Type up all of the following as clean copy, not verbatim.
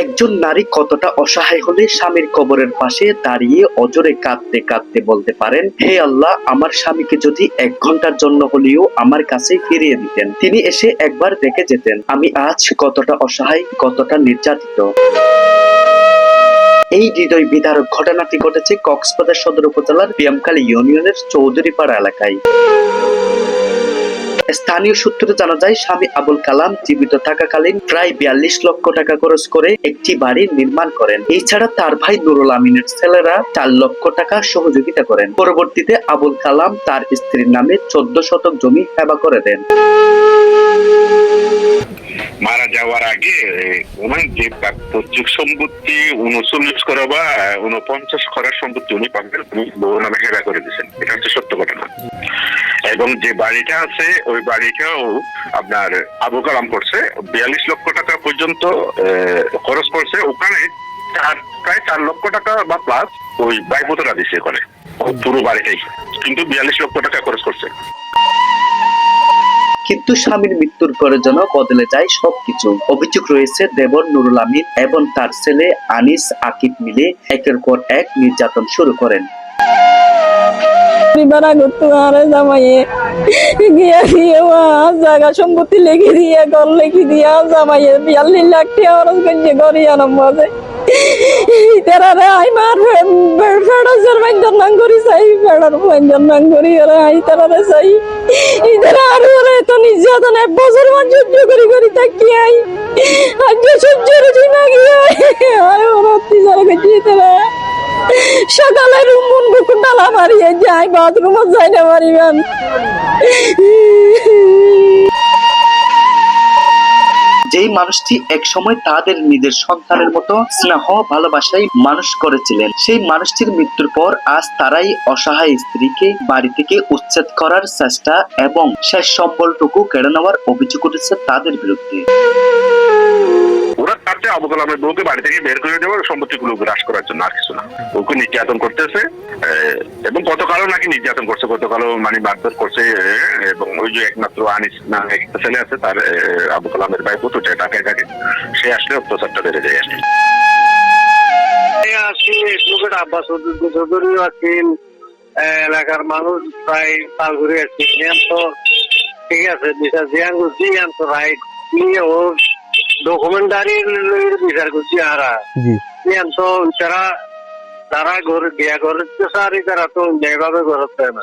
একজন নারী কতটা অসহায় হলে স্বামীর কবরের পাশে দাঁড়িয়ে অজরে কাঁদতে কাঁদতে বলতে পারেন, হে আল্লাহ, আমার স্বামীকে যদি 1 ঘন্টার জন্য হলেও আমার কাছে ফিরিয়ে দিতেন, তিনি এসে একবার দেখে যেতেন আমি আজ কতটা অসহায়, কতটা নির্যাতিত। এই হৃদয় বিদারক ঘটনাটি ঘটেছে কক্সবাজার সদর উপজেলার বিয়ামখালী ইউনিয়নের চৌধুরীপাড়া এলাকায়। স্থানীয় সূত্রে জানা যায়, স্বামী আবুল কালাম জীবিত থাকাকালীন প্রায় 42 লক্ষ টাকা খরচ করে একটি বাড়ি নির্মাণ করেন। এছাড়া তার ভাই নুরুল আমিনের ছেলেরা 4 লক্ষ টাকা সহযোগিতা করেন। পরবর্তীতে আবুল কালাম তার স্ত্রীর নামে 14 শতক জমি হেবা করে দেন। মারা যাওয়ার আগে ওনার যে পৈতৃক সম্পত্তি 39 করা বা 49 করার সম্পত্তি উনি পাবেন, উনি বউ নামে হেবা করে দিয়েছেন। এটা হচ্ছে সত্য ঘটনা। এবং যে বাড়িটা আছে ওই বাড়িটাও আপনার আবু কালাম করছে, 42 লক্ষ টাকা পর্যন্ত খরচ করছে। ওখানে প্রায় 4 লক্ষ টাকা বা প্লাস ওই বাইপোতরা দিছে করে পুরো বাড়িটাই, কিন্তু 42 লক্ষ টাকা খরচ করছে। কিন্তু স্বামীর মৃত্যুর পরে যেন বদলে যায় সবকিছু। অভিযোগ রয়েছে দেবর নুরুল আমিন এবং তার ছেলে আনিস আকিব মিলে একের পর এক নির্যাতন শুরু করেন। জায়গা সম্পত্তি লিখে দিয়ে ঘর লিখে দিয়া জামাইয়ে 42 লাখ টাকা খরচ করছে ঘরে আনন্দ আছে। তারা আই মার ফেডার মাইন্ডার নাম করি চাই, ফেডার মাইন্ডার নাম করি ওরা আই তারা চাই। ইদারা আরো ওরা এত নির্যাতন 1 বছর মান সহ্য করি করি থাকি আই আজ সহ্য রুচি না গিয়ে আর ওরা অত্যাচার করছি। তারা সকালে রুমন বুকুন ডালা মারিয়ে যায়, বাথরুমও যাই না মারিবেন। যেই মানুষটি একসময় তাদের নিজের সন্তানের মতো স্নেহ ভালোবাসায় মানুষ করেছিলেন, সেই মানুষটির মৃত্যুর পর আজ তারাই অসহায় স্ত্রীকে বাড়ি থেকে উচ্ছেদ করার চেষ্টা এবং শেষ সম্বলটুকু কেড়ে নেওয়ার অভিযোগ উঠেছে তাদের বিরুদ্ধে। ওরা চাচ্ছে আবু কালামের বউকে বাড়ি থেকে বের করে দেওয়ার, সম্পত্তিগুলো গ্রাস করার জন্য, আর কিছু না। ওকে নির্যাতন করতেছে এবং গতকালও নাকি নির্যাতন করছে, গতকালও মানে মারধর করছে। এবং ওই যে একমাত্র আনিস নামে একটা ছেলে আছে, তার আবু কালামের ভাই পুতুটা ঢাকায় থাকে, সে আসলে অত্যাচারটা বেড়ে যায়। আব্বাস চৌধুরী আছেন, এলাকার মানুষ প্রায় পাল ঘুরে আসছেন। তো ঠিক আছে, বিচার জিয়ান করছি, তো রাইট নিয়ে ওর ডকুমেন্টারি বিচার করছি। আরা তো তারা ঘরে বিয়া করতে সারি, তারা তো ন্যায়ভাবে করতে না।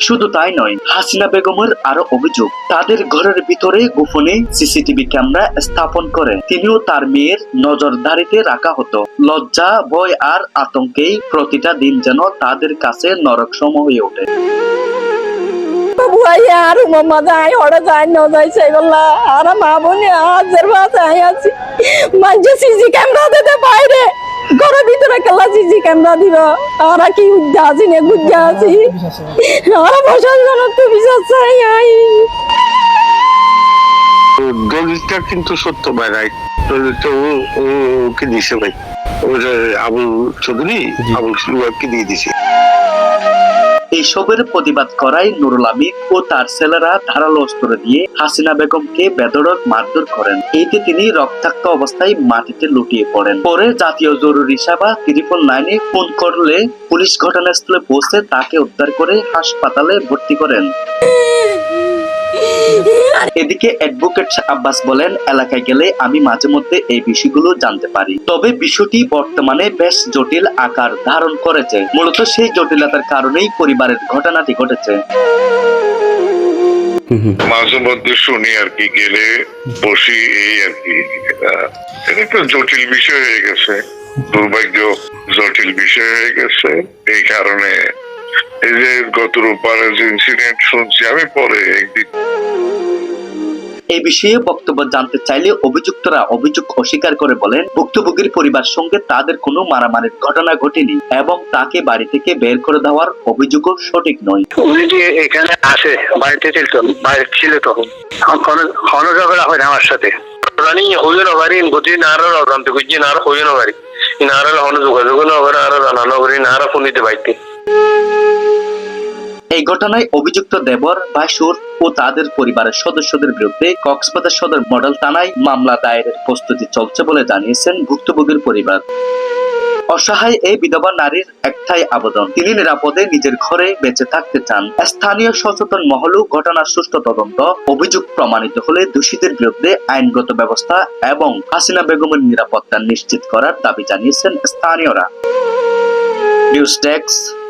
শুধু তাই নয়, হাসিনা বেগমের আরো অভিযোগ, তাদের ঘরের ভিতরে গোপনে সিসিটিভি ক্যামেরা স্থাপন করেন তিনিও তার মেয়ের নজরদারিতে রাখা হতো। লজ্জা, ভয় আর আতঙ্কেই প্রতিটা দিন যেন তাদের কাছে নরকসম হয়ে ওঠে। আর মামা যাই ওরা যাই না যাই সেই বললা আর মা বোনে আজের বাসায় আছি, মাঝে সিসি ক্যামেরা দিতে বাইরে ঘরের ভিতরে কেলা সিসি ক্যামেরা দিব। ওরা কি উজ্জা আছি না গুজ্জা আছি, ওরা বসার জন্য তো বিশ্বাস চাই। দলিলটা কিন্তু সত্য ভাই, রাইট? দলিলটা ওকে দিছে ভাই, ওটা আবুল চৌধুরী আবুল সুলুয়াকে দিয়ে দিছে। এইসবের প্রতিবাদ করায় নুরুল আমিন ও তার ছেলেরা ধারালো অস্ত্র দিয়ে হাসিনা বেগমকে বেধড়ক মারধর করেন। এতে তিনি রক্তাক্ত অবস্থায় মাটিতে লুটিয়ে পড়েন। পরে জাতীয় জরুরি সেবা 999-এ ফোন করলে পুলিশ ঘটনাস্থলে পৌঁছে তাকে উদ্ধার করে হাসপাতালে ভর্তি করেন। এদিকে অ্যাডভোকেট আব্বাস বলেন, এলাকায় গেলে আমি মাঝে মধ্যে এই বিষয়গুলো জানতে পারি, তবে বিষয়টি বর্তমানে বেশ জটিল আকার ধারণ করেছে। মূলত সেই জটিলতার কারণেই পরিবারের ঘটনাটি ঘটেছে। মাঝে মধ্যে শুনি আর কি, গেলে বসি, এই আর কি। এটা একটা জটিল বিষয় হয়ে গেছে, দুর্ভাগ্য জটিল বিষয় হয়ে গেছে। এই কারণে এই যে গত রোববারের যে ইনসিডেন্ট শুনছি আমি, পরে একদিন এই বিষয়ে বক্তব্য জানতে চাইলে অভিযুক্তরা অভিযোগ অস্বীকার করে বলেন, ভুক্তভোগীর পরিবার সঙ্গে তাদের কোনো মারামারির ঘটনা ঘটেনি এবং তাকে বাড়ি থেকে বের করে দেওয়ার অভিযোগও সঠিক নয়। উনি যে এখানে আসে, বাড়িতে ছিল তখন কোনো ঝগড়া হয় না আমার সাথে। জানি হইও না পারি গতি নারো জানতে কইছি নারো হইও না পারি নারো হন যোগাযোগ না করে আর জানানো করি নারো ফোন দিতে পাইতে। এই ঘটনায় অভিযুক্ত দেবর, ভাসুর ও তাদের পরিবারের সদস্যদের বিরুদ্ধে কক্সবাজার সদর মডেল থানায় মামলা দায়েরের প্রস্তুতি চলছে বলে জানিয়েছেন ভুক্তভোগীর পরিবার। অসহায় এই বিধবা নারীর একটাই আবেদন, তিনি নিরাপদে নিজের ঘরে বেঁচে থাকতে চান। স্থানীয় সচেতন মহলও ঘটনার সুষ্ঠু তদন্ত, অভিযোগ প্রমাণিত হলে দোষীদের বিরুদ্ধে আইনগত ব্যবস্থা এবং হাসিনা বেগমের নিরাপত্তা নিশ্চিত করার দাবি জানিয়েছেন স্থানীয়রা। News desk.